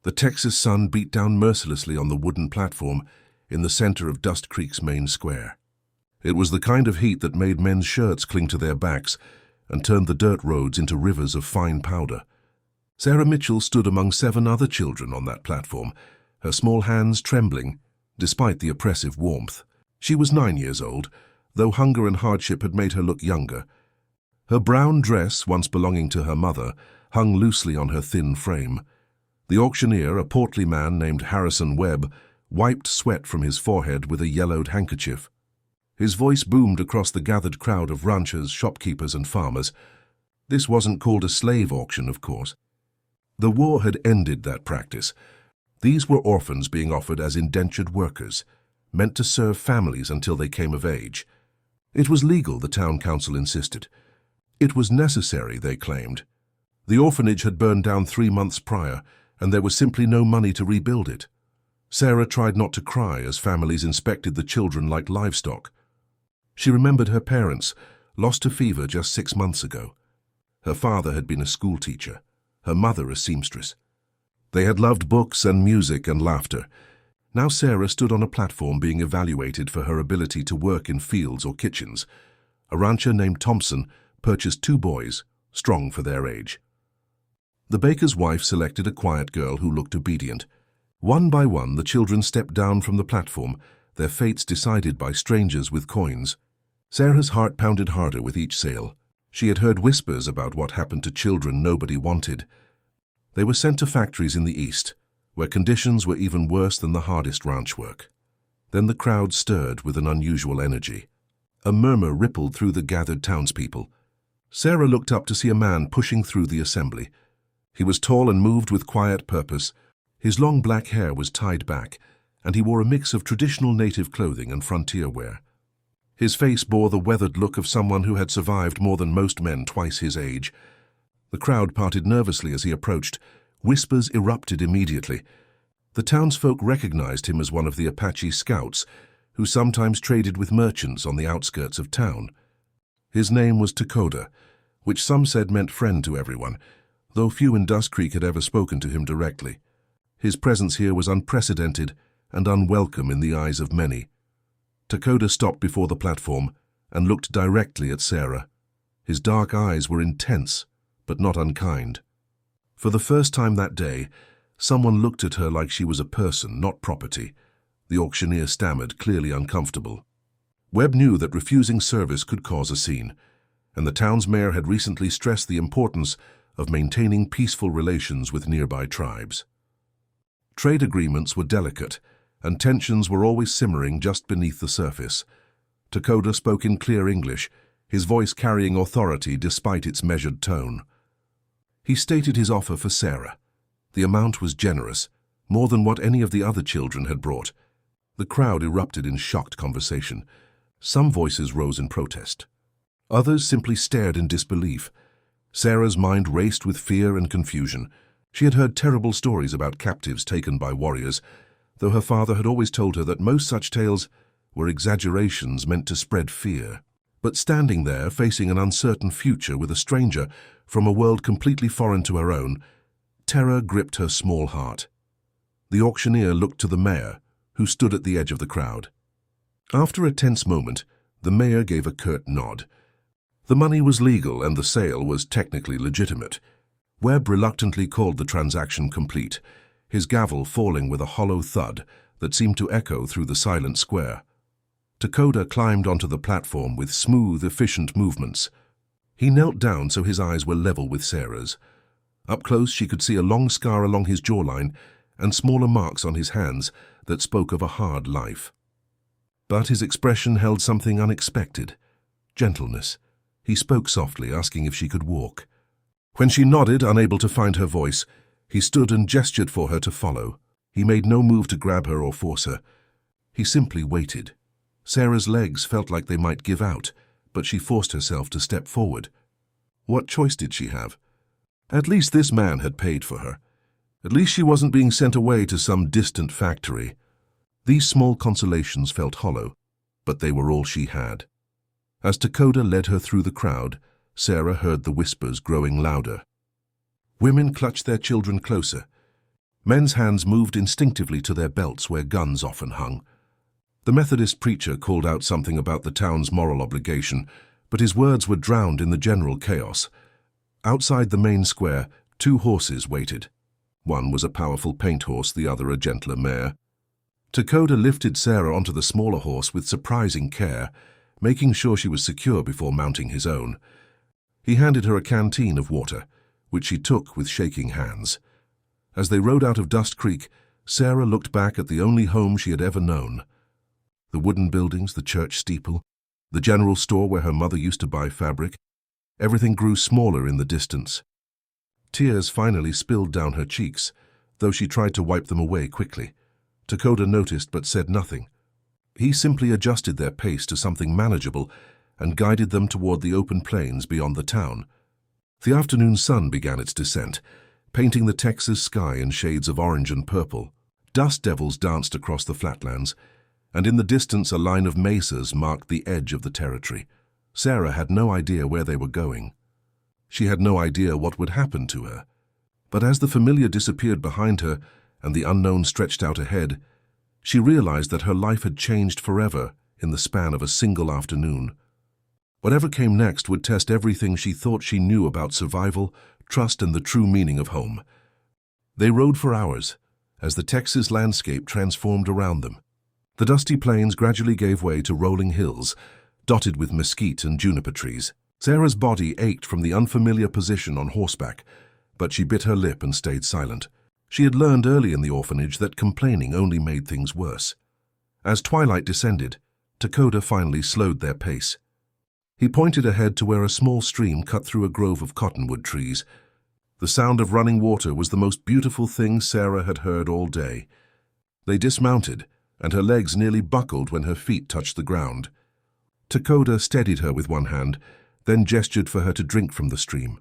The Texas sun beat down mercilessly on the wooden platform in the center of Dust Creek's main square. It was the kind of heat that made men's shirts cling to their backs and turned the dirt roads into rivers of fine powder. Sarah Mitchell stood among 7 other children on that platform, her small hands trembling despite the oppressive warmth. She was 9 years old, though hunger and hardship had made her look younger. Her brown dress, once belonging to her mother, hung loosely on her thin frame. The auctioneer, a portly man named Harrison Webb, wiped sweat from his forehead with a yellowed handkerchief. His voice boomed across the gathered crowd of ranchers, shopkeepers, and farmers. This wasn't called a slave auction, of course. The war had ended that practice. These were orphans being offered as indentured workers, meant to serve families until they came of age. It was legal, the town council insisted. It was necessary, they claimed. The orphanage had burned down 3 months prior, and there was simply no money to rebuild it. Sarah tried not to cry as families inspected the children like livestock. She remembered her parents, lost to fever just 6 months ago. Her father had been a schoolteacher, her mother a seamstress. They had loved books and music and laughter. Now Sarah stood on a platform being evaluated for her ability to work in fields or kitchens. A rancher named Thompson purchased 2 boys, strong for their age. The baker's wife selected a quiet girl who looked obedient. One by one, the children stepped down from the platform, their fates decided by strangers with coins. Sarah's heart pounded harder with each sale. She had heard whispers about what happened to children nobody wanted. They were sent to factories in the east, where conditions were even worse than the hardest ranch work. Then the crowd stirred with an unusual energy. A murmur rippled through the gathered townspeople. Sarah looked up to see a man pushing through the assembly. He was tall and moved with quiet purpose. His long black hair was tied back, and he wore a mix of traditional native clothing and frontier wear. His face bore the weathered look of someone who had survived more than most men twice his age. The crowd parted nervously as he approached. Whispers erupted immediately. The townsfolk recognized him as one of the Apache scouts, who sometimes traded with merchants on the outskirts of town. His name was Dakota, which some said meant friend to everyone, though few in Dust Creek had ever spoken to him directly. His presence here was unprecedented and unwelcome in the eyes of many. Dakota stopped before the platform and looked directly at Sarah. His dark eyes were intense, but not unkind. For the first time that day, someone looked at her like she was a person, not property. The auctioneer stammered, clearly uncomfortable. Webb knew that refusing service could cause a scene, and the town's mayor had recently stressed the importance of maintaining peaceful relations with nearby tribes. Trade agreements were delicate, and tensions were always simmering just beneath the surface. Dakota spoke in clear English, his voice carrying authority despite its measured tone. He stated his offer for Sarah. The amount was generous, more than what any of the other children had brought. The crowd erupted in shocked conversation. Some voices rose in protest. Others simply stared in disbelief. Sarah's mind raced with fear and confusion. She had heard terrible stories about captives taken by warriors, though her father had always told her that most such tales were exaggerations meant to spread fear. But standing there, facing an uncertain future with a stranger from a world completely foreign to her own, terror gripped her small heart. The auctioneer looked to the mayor, who stood at the edge of the crowd. After a tense moment, the mayor gave a curt nod. The money was legal and the sale was technically legitimate. Webb reluctantly called the transaction complete, his gavel falling with a hollow thud that seemed to echo through the silent square. Dakota climbed onto the platform with smooth, efficient movements. He knelt down so his eyes were level with Sarah's. Up close she could see a long scar along his jawline and smaller marks on his hands that spoke of a hard life. But his expression held something unexpected. Gentleness. He spoke softly, asking if she could walk. When she nodded, unable to find her voice, he stood and gestured for her to follow. He made no move to grab her or force her. He simply waited. Sarah's legs felt like they might give out, but she forced herself to step forward. What choice did she have? At least this man had paid for her. At least she wasn't being sent away to some distant factory. These small consolations felt hollow, but they were all she had. As Dakota led her through the crowd, Sarah heard the whispers growing louder. Women clutched their children closer. Men's hands moved instinctively to their belts where guns often hung. The Methodist preacher called out something about the town's moral obligation, but his words were drowned in the general chaos. Outside the main square, 2 horses waited. One was a powerful paint horse, the other a gentler mare. Dakota lifted Sarah onto the smaller horse with surprising care, making sure she was secure before mounting his own. He handed her a canteen of water, which she took with shaking hands. As they rode out of Dust Creek, Sarah looked back at the only home she had ever known. The wooden buildings, the church steeple, the general store where her mother used to buy fabric, everything grew smaller in the distance. Tears finally spilled down her cheeks, though she tried to wipe them away quickly. Dakota noticed but said nothing. He simply adjusted their pace to something manageable and guided them toward the open plains beyond the town. The afternoon sun began its descent, painting the Texas sky in shades of orange and purple. Dust devils danced across the flatlands, and in the distance a line of mesas marked the edge of the territory. Sarah had no idea where they were going. She had no idea what would happen to her. But as the familiar disappeared behind her and the unknown stretched out ahead, she realized that her life had changed forever in the span of a single afternoon. Whatever came next would test everything she thought she knew about survival, trust, and the true meaning of home. They rode for hours, as the Texas landscape transformed around them. The dusty plains gradually gave way to rolling hills, dotted with mesquite and juniper trees. Sarah's body ached from the unfamiliar position on horseback, but she bit her lip and stayed silent. She had learned early in the orphanage that complaining only made things worse. As twilight descended, Dakota finally slowed their pace. He pointed ahead to where a small stream cut through a grove of cottonwood trees. The sound of running water was the most beautiful thing Sarah had heard all day. They dismounted, and her legs nearly buckled when her feet touched the ground. Dakota steadied her with one hand, then gestured for her to drink from the stream.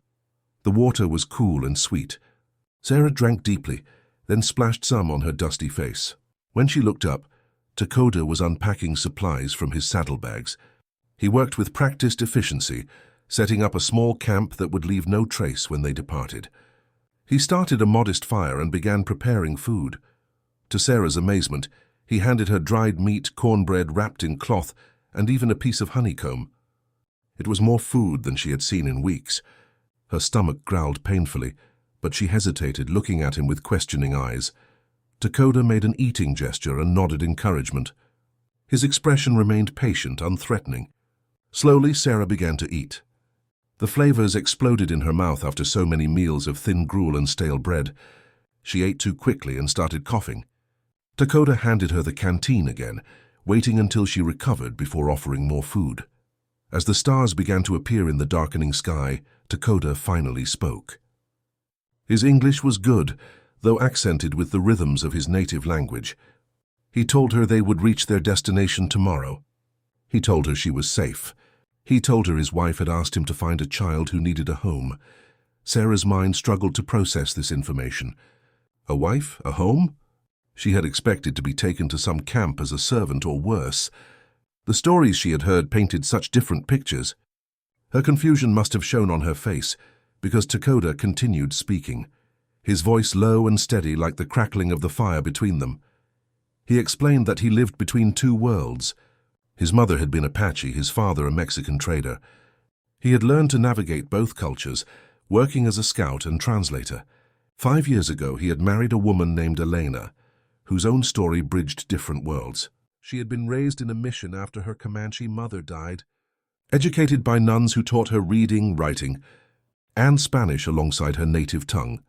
The water was cool and sweet. Sarah drank deeply, then splashed some on her dusty face. When she looked up, Dakota was unpacking supplies from his saddlebags. He worked with practiced efficiency, setting up a small camp that would leave no trace when they departed. He started a modest fire and began preparing food. To Sarah's amazement, he handed her dried meat, cornbread wrapped in cloth, and even a piece of honeycomb. It was more food than she had seen in weeks. Her stomach growled painfully, but she hesitated, looking at him with questioning eyes. Dakota made an eating gesture and nodded encouragement. His expression remained patient, unthreatening. Slowly, Sarah began to eat. The flavors exploded in her mouth after so many meals of thin gruel and stale bread. She ate too quickly and started coughing. Dakota handed her the canteen again, waiting until she recovered before offering more food. As the stars began to appear in the darkening sky, Dakota finally spoke. His English was good, though accented with the rhythms of his native language. He told her they would reach their destination tomorrow. He told her she was safe. He told her his wife had asked him to find a child who needed a home. Sarah's mind struggled to process this information. A wife? A home? She had expected to be taken to some camp as a servant or worse. The stories she had heard painted such different pictures. Her confusion must have shown on her face, because Dakota continued speaking, his voice low and steady like the crackling of the fire between them. He explained that he lived between 2 worlds. His mother had been Apache, his father a Mexican trader. He had learned to navigate both cultures, working as a scout and translator. 5 years ago, he had married a woman named Elena, whose own story bridged different worlds. She had been raised in a mission after her Comanche mother died, educated by nuns who taught her reading, writing, and Spanish alongside her native tongue.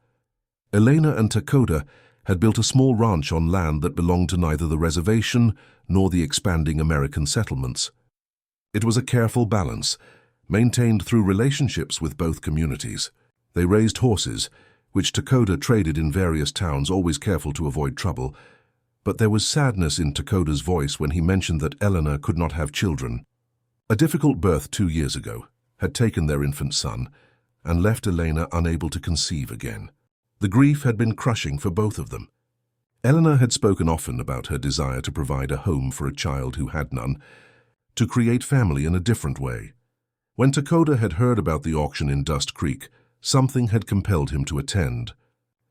Elena and Dakota had built a small ranch on land that belonged to neither the reservation nor the expanding American settlements. It was a careful balance, maintained through relationships with both communities. They raised horses, which Dakota traded in various towns, always careful to avoid trouble. But there was sadness in Dakota's voice when he mentioned that Eleanor could not have children. A difficult birth 2 years ago had taken their infant son and left Elena unable to conceive again. The grief had been crushing for both of them. Eleanor had spoken often about her desire to provide a home for a child who had none, to create family in a different way. When Dakota had heard about the auction in Dust Creek, something had compelled him to attend.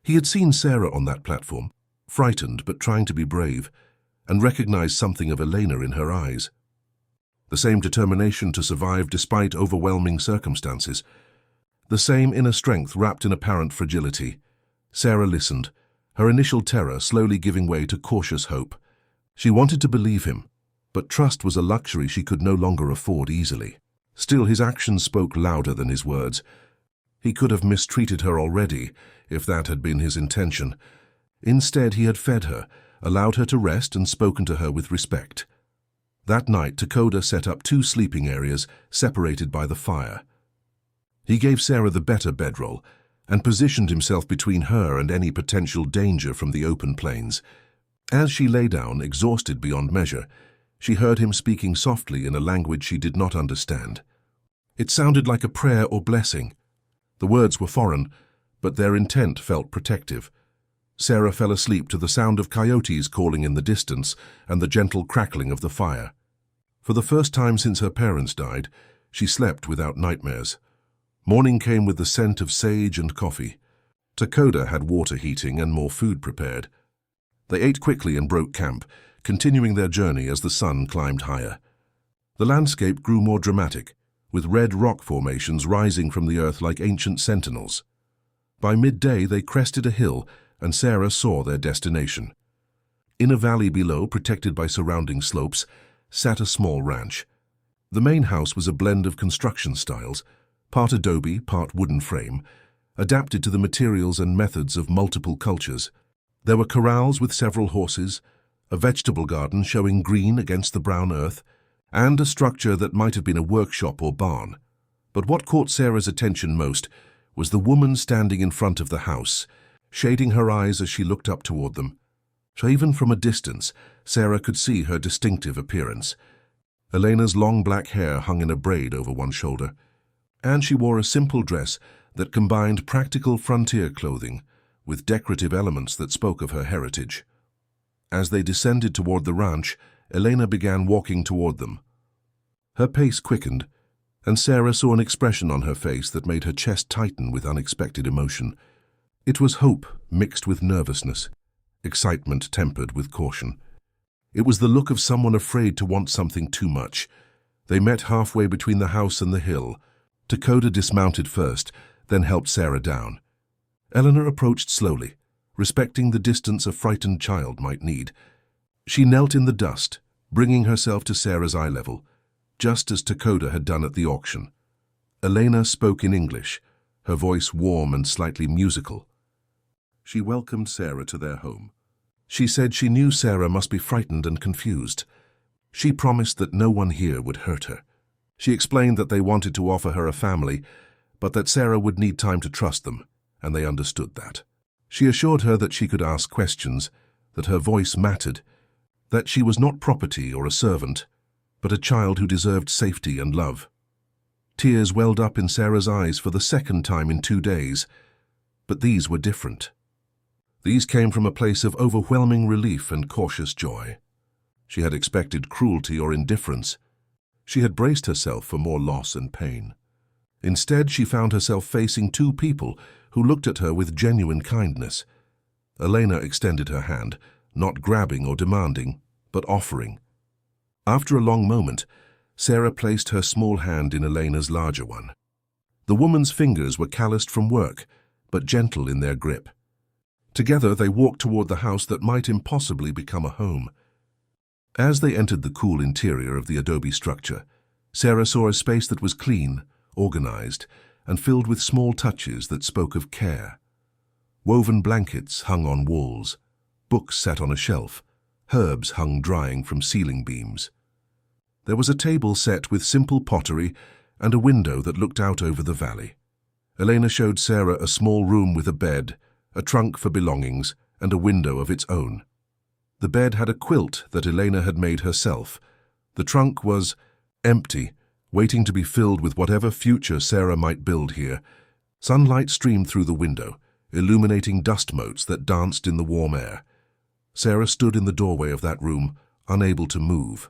He had seen Sarah on that platform, frightened but trying to be brave, and recognized something of Elena in her eyes. The same determination to survive despite overwhelming circumstances. The same inner strength wrapped in apparent fragility. Sarah listened, her initial terror slowly giving way to cautious hope. She wanted to believe him, but trust was a luxury she could no longer afford easily. Still, his actions spoke louder than his words. He could have mistreated her already, if that had been his intention. Instead, he had fed her, allowed her to rest, and spoken to her with respect. That night, Takoda set up 2 sleeping areas separated by the fire. He gave Sarah the better bedroll and positioned himself between her and any potential danger from the open plains. As she lay down, exhausted beyond measure, she heard him speaking softly in a language she did not understand. It sounded like a prayer or blessing. The words were foreign, but their intent felt protective. Sarah fell asleep to the sound of coyotes calling in the distance and the gentle crackling of the fire. For the first time since her parents died, she slept without nightmares. Morning came with the scent of sage and coffee. Takoda had water heating and more food prepared. They ate quickly and broke camp, continuing their journey as the sun climbed higher. The landscape grew more dramatic, with red rock formations rising from the earth like ancient sentinels. By midday they crested a hill, and Sarah saw their destination. In a valley below, protected by surrounding slopes, sat a small ranch. The main house was a blend of construction styles, part adobe, part wooden frame, adapted to the materials and methods of multiple cultures. There were corrals with several horses, a vegetable garden showing green against the brown earth, and a structure that might have been a workshop or barn. But what caught Sarah's attention most was the woman standing in front of the house, shading her eyes as she looked up toward them. So even from a distance, Sarah could see her distinctive appearance. Elena's long black hair hung in a braid over one shoulder, and she wore a simple dress that combined practical frontier clothing with decorative elements that spoke of her heritage. As they descended toward the ranch, Elena began walking toward them. Her pace quickened, and Sarah saw an expression on her face that made her chest tighten with unexpected emotion. It was hope mixed with nervousness, excitement tempered with caution. It was the look of someone afraid to want something too much. They met halfway between the house and the hill. Takoda dismounted first, then helped Sarah down. Eleanor approached slowly, respecting the distance a frightened child might need. She knelt in the dust, bringing herself to Sarah's eye level, just as Takoda had done at the auction. Elena spoke in English, her voice warm and slightly musical. She welcomed Sarah to their home. She said she knew Sarah must be frightened and confused. She promised that no one here would hurt her. She explained that they wanted to offer her a family, but that Sarah would need time to trust them, and they understood that. She assured her that she could ask questions, that her voice mattered, that she was not property or a servant, but a child who deserved safety and love. Tears welled up in Sarah's eyes for the second time in 2 days, but these were different. These came from a place of overwhelming relief and cautious joy. She had expected cruelty or indifference. She had braced herself for more loss and pain. Instead, she found herself facing 2 people who looked at her with genuine kindness. Elena extended her hand, not grabbing or demanding, but offering. After a long moment, Sarah placed her small hand in Elena's larger one. The woman's fingers were calloused from work, but gentle in their grip. Together they walked toward the house that might impossibly become a home. As they entered the cool interior of the adobe structure, Sarah saw a space that was clean, organized, and filled with small touches that spoke of care. Woven blankets hung on walls, books sat on a shelf, herbs hung drying from ceiling beams. There was a table set with simple pottery and a window that looked out over the valley. Elena showed Sarah a small room with a bed, a trunk for belongings, and a window of its own. The bed had a quilt that Elena had made herself. The trunk was empty, waiting to be filled with whatever future Sarah might build here. Sunlight streamed through the window, illuminating dust motes that danced in the warm air. Sarah stood in the doorway of that room, unable to move.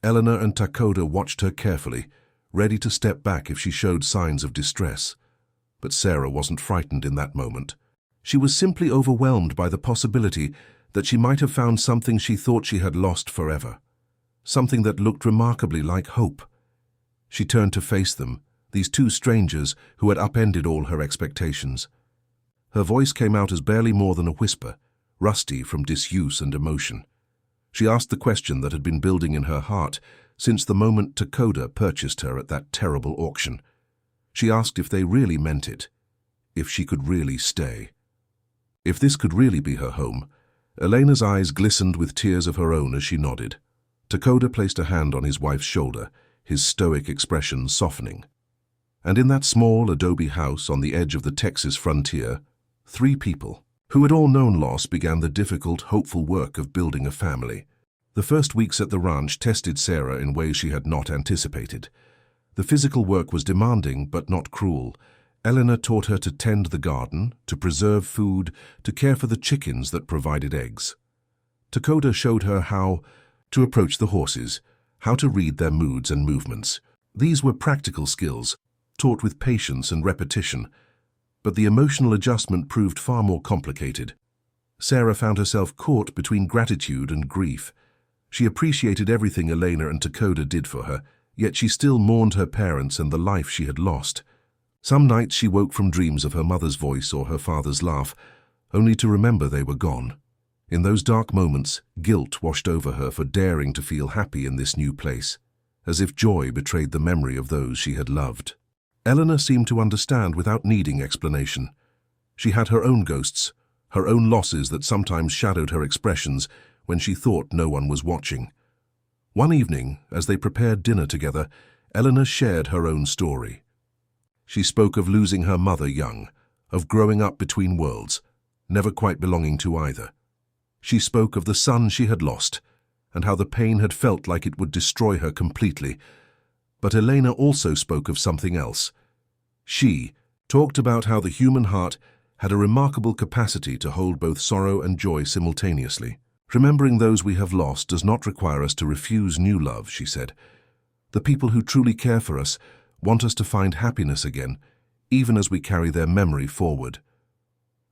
Eleanor and Takoda watched her carefully, ready to step back if she showed signs of distress. But Sarah wasn't frightened in that moment. She was simply overwhelmed by the possibility that she might have found something she thought she had lost forever, something that looked remarkably like hope. She turned to face them, these two strangers who had upended all her expectations. Her voice came out as barely more than a whisper, rusty from disuse and emotion. She asked the question that had been building in her heart since the moment Takoda purchased her at that terrible auction. She asked if they really meant it, if she could really stay. If this could really be her home. Elena's eyes glistened with tears of her own as she nodded. Takoda placed a hand on his wife's shoulder, his stoic expression softening. And in that small adobe house on the edge of the Texas frontier, 3 people, who had all known loss, began the difficult, hopeful work of building a family. The first weeks at the ranch tested Sarah in ways she had not anticipated. The physical work was demanding but not cruel. Elena taught her to tend the garden, to preserve food, to care for the chickens that provided eggs. Takoda showed her how to approach the horses, how to read their moods and movements. These were practical skills, taught with patience and repetition, but the emotional adjustment proved far more complicated. Sarah found herself caught between gratitude and grief. She appreciated everything Elena and Takoda did for her, yet she still mourned her parents and the life she had lost. Some nights she woke from dreams of her mother's voice or her father's laugh, only to remember they were gone. In those dark moments, guilt washed over her for daring to feel happy in this new place, as if joy betrayed the memory of those she had loved. Eleanor seemed to understand without needing explanation. She had her own ghosts, her own losses that sometimes shadowed her expressions when she thought no one was watching. One evening, as they prepared dinner together, Eleanor shared her own story. She spoke of losing her mother young, of growing up between worlds, never quite belonging to either. She spoke of the son she had lost, and how the pain had felt like it would destroy her completely. But Elena also spoke of something else. She talked about how the human heart had a remarkable capacity to hold both sorrow and joy simultaneously. Remembering those we have lost does not require us to refuse new love, she said. The people who truly care for us want us to find happiness again, even as we carry their memory forward.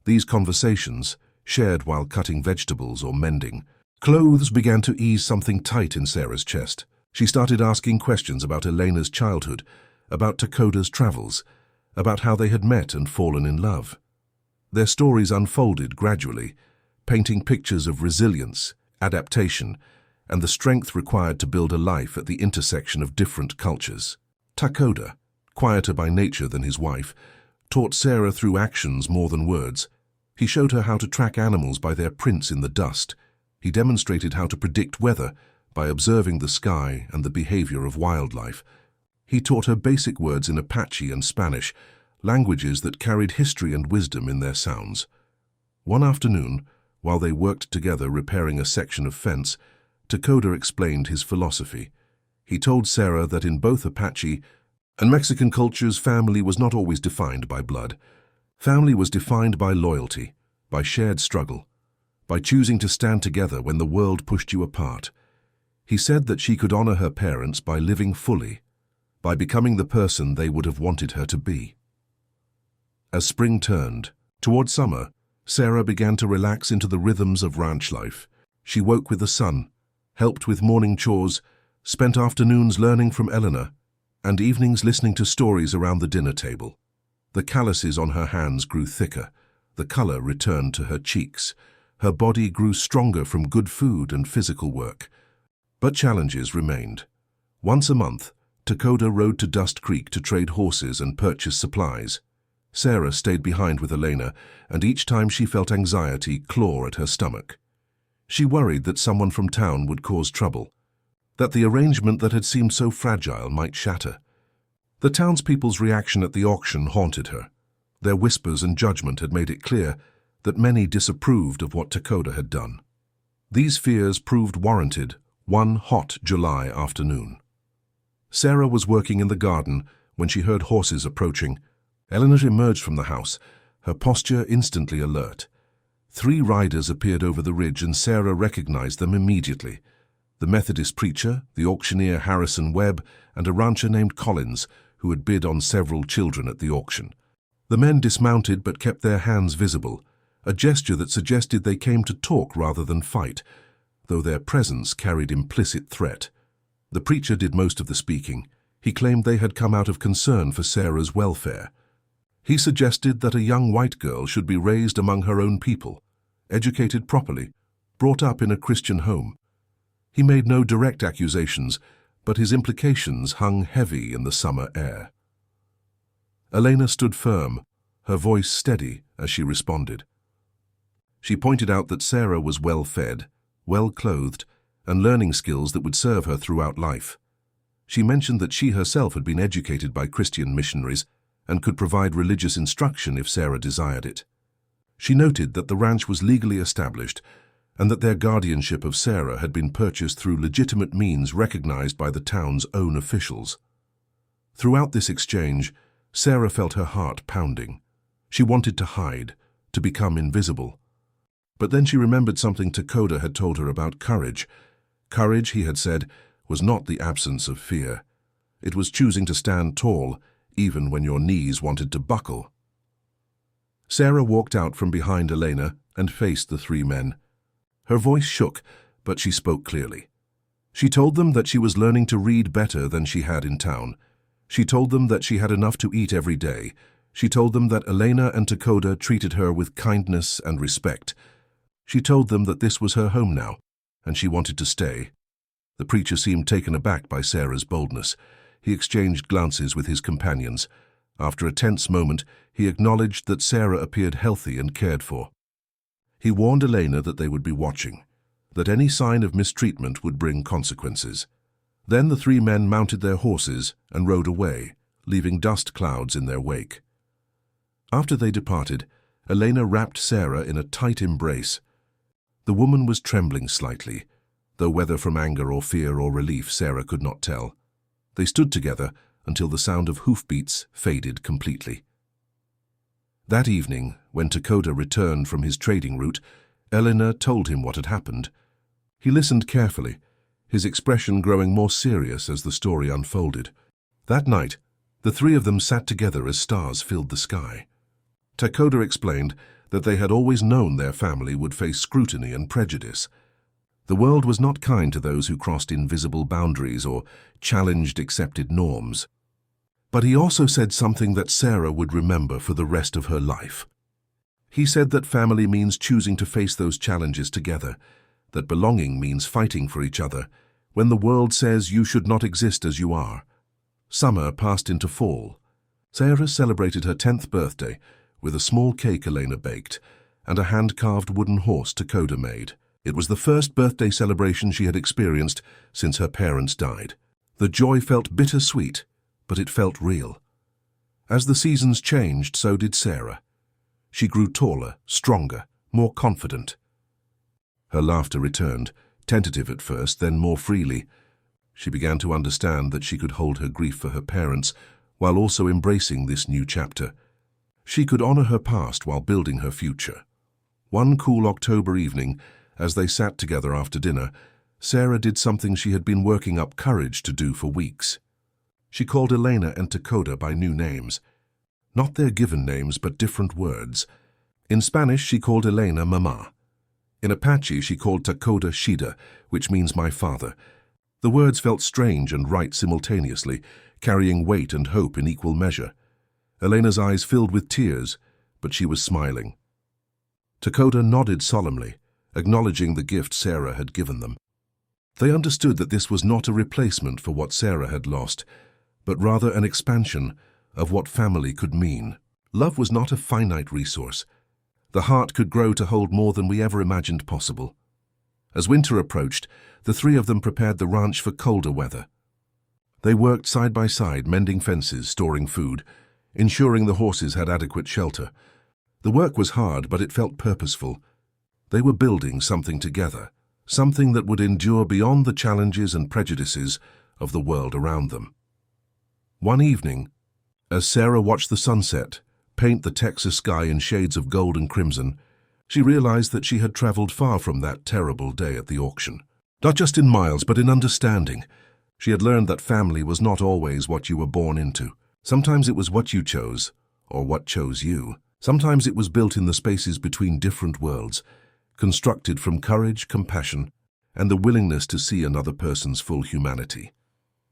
These conversations, shared while cutting vegetables or mending, clothes began to ease something tight in Sarah's chest. She started asking questions about Elena's childhood, about Takoda's travels, about how they had met and fallen in love. Their stories unfolded gradually, painting pictures of resilience, adaptation, and the strength required to build a life at the intersection of different cultures. Takoda, quieter by nature than his wife, taught Sarah through actions more than words. He showed her how to track animals by their prints in the dust. He demonstrated how to predict weather by observing the sky and the behavior of wildlife. He taught her basic words in Apache and Spanish, languages that carried history and wisdom in their sounds. One afternoon, while they worked together repairing a section of fence, Takoda explained his philosophy. He told Sarah that in both Apache and Mexican cultures, family was not always defined by blood. Family was defined by loyalty, by shared struggle, by choosing to stand together when the world pushed you apart. He said that she could honor her parents by living fully, by becoming the person they would have wanted her to be. As spring turned, toward summer, Sarah began to relax into the rhythms of ranch life. She woke with the sun, helped with morning chores, spent afternoons learning from Eleanor, and evenings listening to stories around the dinner table. The calluses on her hands grew thicker, the color returned to her cheeks. Her body grew stronger from good food and physical work. But challenges remained. Once a month, Takoda rode to Dust Creek to trade horses and purchase supplies. Sarah stayed behind with Elena, and each time she felt anxiety claw at her stomach. She worried that someone from town would cause trouble, that the arrangement that had seemed so fragile might shatter. The townspeople's reaction at the auction haunted her. Their whispers and judgment had made it clear that many disapproved of what Takoda had done. These fears proved warranted one hot July afternoon. Sarah was working in the garden when she heard horses approaching. Eleanor emerged from the house, her posture instantly alert. 3 riders appeared over the ridge, and Sarah recognized them immediately. The Methodist preacher, the auctioneer Harrison Webb, and a rancher named Collins, who had bid on several children at the auction. The men dismounted but kept their hands visible. a gesture that suggested they came to talk rather than fight, though their presence carried implicit threat. The preacher did most of the speaking. He claimed they had come out of concern for Sarah's welfare. He suggested that a young white girl should be raised among her own people, educated properly, brought up in a Christian home. He made no direct accusations, but his implications hung heavy in the summer air. Elena stood firm, her voice steady as she responded. She pointed out that Sarah was well-fed, well-clothed, and learning skills that would serve her throughout life. She mentioned that she herself had been educated by Christian missionaries and could provide religious instruction if Sarah desired it. She noted that the ranch was legally established and that their guardianship of Sarah had been purchased through legitimate means recognized by the town's own officials. Throughout this exchange, Sarah felt her heart pounding. She wanted to hide, to become invisible. But then she remembered something Takoda had told her about courage. Courage, he had said, was not the absence of fear. It was choosing to stand tall, even when your knees wanted to buckle. Sarah walked out from behind Elena and faced the three men. Her voice shook, but she spoke clearly. She told them that she was learning to read better than she had in town. She told them that she had enough to eat every day. She told them that Elena and Takoda treated her with kindness and respect. She told them that this was her home now, and she wanted to stay. The preacher seemed taken aback by Sarah's boldness. He exchanged glances with his companions. After a tense moment, he acknowledged that Sarah appeared healthy and cared for. He warned Elena that they would be watching, that any sign of mistreatment would bring consequences. Then the three men mounted their horses and rode away, leaving dust clouds in their wake. After they departed, Elena wrapped Sarah in a tight embrace. The woman was trembling slightly, though whether from anger or fear or relief Sarah could not tell. They stood together until the sound of hoofbeats faded completely. That evening, when Takoda returned from his trading route, Elena told him what had happened. He listened carefully, his expression growing more serious as the story unfolded. That night, the three of them sat together as stars filled the sky. Takoda explained that they had always known their family would face scrutiny and prejudice. The world was not kind to those who crossed invisible boundaries or challenged accepted norms. But he also said something that Sarah would remember for the rest of her life. He said that family means choosing to face those challenges together, that belonging means fighting for each other, when the world says you should not exist as you are. Summer passed into fall. Sarah celebrated her 10th birthday with a small cake Elena baked and a hand-carved wooden horse Takoda made. It was the first birthday celebration she had experienced since her parents died. The joy felt bittersweet, but it felt real. As the seasons changed, so did Sarah. She grew taller, stronger, more confident. Her laughter returned, tentative at first, then more freely. She began to understand that she could hold her grief for her parents while also embracing this new chapter. She could honor her past while building her future. One cool October evening, as they sat together after dinner, Sarah did something she had been working up courage to do for weeks. She called Elena and Takoda by new names. Not their given names, but different words. In Spanish, she called Elena Mama. In Apache, she called Takoda Shida, which means my father. The words felt strange and right simultaneously, carrying weight and hope in equal measure. Elena's eyes filled with tears, but she was smiling. Takoda nodded solemnly, acknowledging the gift Sarah had given them. They understood that this was not a replacement for what Sarah had lost, but rather an expansion of what family could mean. Love was not a finite resource. The heart could grow to hold more than we ever imagined possible. As winter approached, the three of them prepared the ranch for colder weather. They worked side by side, mending fences, storing food, ensuring the horses had adequate shelter. The work was hard, but it felt purposeful. They were building something together, something that would endure beyond the challenges and prejudices of the world around them. One evening, as Sarah watched the sunset paint the Texas sky in shades of gold and crimson, she realized that she had traveled far from that terrible day at the auction. Not just in miles, but in understanding. She had learned that family was not always what you were born into. Sometimes it was what you chose, or what chose you. Sometimes it was built in the spaces between different worlds, constructed from courage, compassion, and the willingness to see another person's full humanity.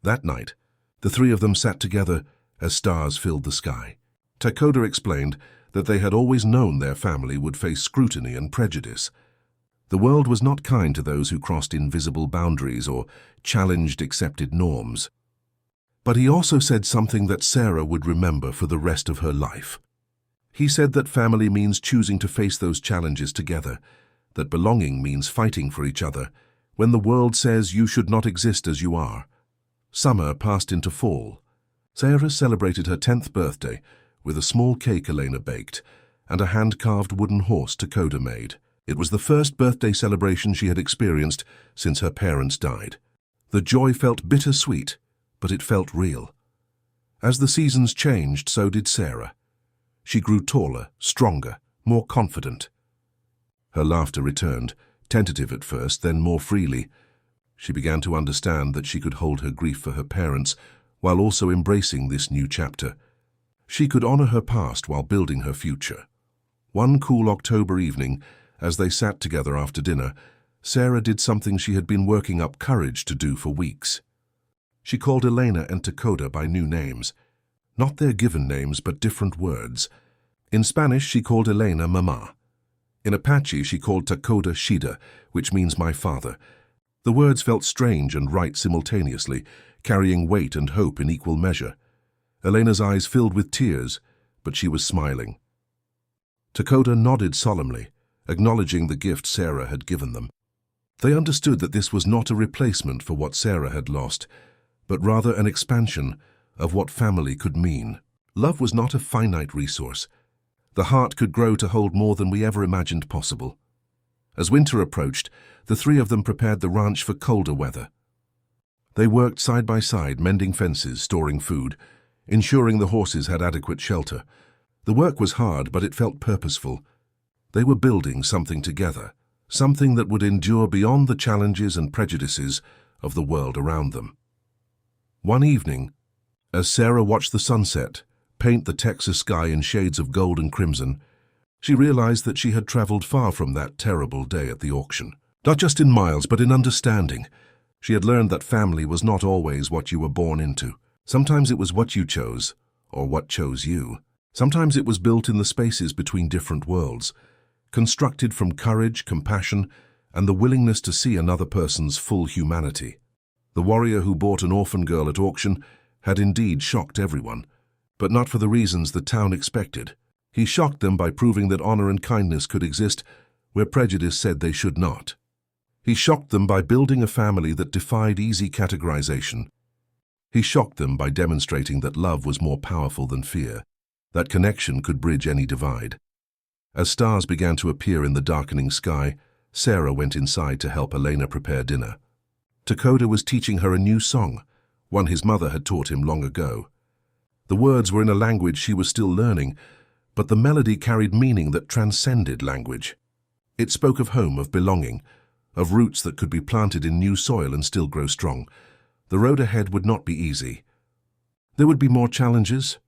That night, the three of them sat together as stars filled the sky. Takoda explained that they had always known their family would face scrutiny and prejudice. The world was not kind to those who crossed invisible boundaries or challenged accepted norms. But he also said something that Sarah would remember for the rest of her life. He said that family means choosing to face those challenges together, that belonging means fighting for each other when the world says you should not exist as you are. Summer passed into fall. Sarah celebrated her 10th birthday with a small cake Elena baked and a hand-carved wooden horse Takoda made. It was the first birthday celebration she had experienced since her parents died. The joy felt bittersweet, but it felt real. As the seasons changed, so did Sarah. She grew taller, stronger, more confident. Her laughter returned, tentative at first, then more freely. She began to understand that she could hold her grief for her parents while also embracing this new chapter. She could honor her past while building her future. One cool October evening, as they sat together after dinner, Sarah did something she had been working up courage to do for weeks. She called Elena and Takoda by new names. Not their given names, but different words. In Spanish, she called Elena Mama. In Apache, she called Takoda Shida, which means my father. The words felt strange and right simultaneously, carrying weight and hope in equal measure. Elena's eyes filled with tears, but she was smiling. Takoda nodded solemnly, acknowledging the gift Sarah had given them. They understood that this was not a replacement for what Sarah had lost, but rather an expansion of what family could mean. Love was not a finite resource. The heart could grow to hold more than we ever imagined possible. As winter approached, the three of them prepared the ranch for colder weather. They worked side by side, mending fences, storing food, ensuring the horses had adequate shelter. The work was hard, but it felt purposeful. They were building something together, something that would endure beyond the challenges and prejudices of the world around them. One evening, as Sarah watched the sunset paint the Texas sky in shades of gold and crimson, she realized that she had traveled far from that terrible day at the auction. Not just in miles, but in understanding. She had learned that family was not always what you were born into. Sometimes it was what you chose, or what chose you. Sometimes it was built in the spaces between different worlds, constructed from courage, compassion, and the willingness to see another person's full humanity. The warrior who bought an orphan girl at auction had indeed shocked everyone, but not for the reasons the town expected. He shocked them by proving that honor and kindness could exist where prejudice said they should not. He shocked them by building a family that defied easy categorization. He shocked them by demonstrating that love was more powerful than fear, that connection could bridge any divide. As stars began to appear in the darkening sky, Sarah went inside to help Elena prepare dinner. Takoda was teaching her a new song, one his mother had taught him long ago. The words were in a language she was still learning, but the melody carried meaning that transcended language. It spoke of home, of belonging, of roots that could be planted in new soil and still grow strong. The road ahead would not be easy. There would be more challenges,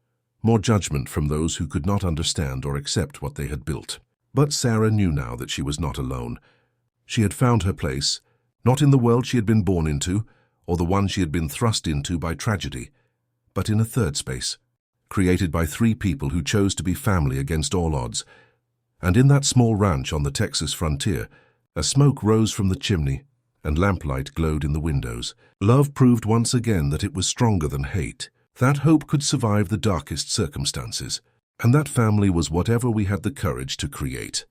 more judgment from those who could not understand or accept what they had built. But Sarah knew now that she was not alone. She had found her place, not in the world she had been born into, or the one she had been thrust into by tragedy, but in a third space, created by three people who chose to be family against all odds. And in that small ranch on the Texas frontier, a smoke rose from the chimney, and lamplight glowed in the windows. Love proved once again that it was stronger than hate, that hope could survive the darkest circumstances, and that family was whatever we had the courage to create.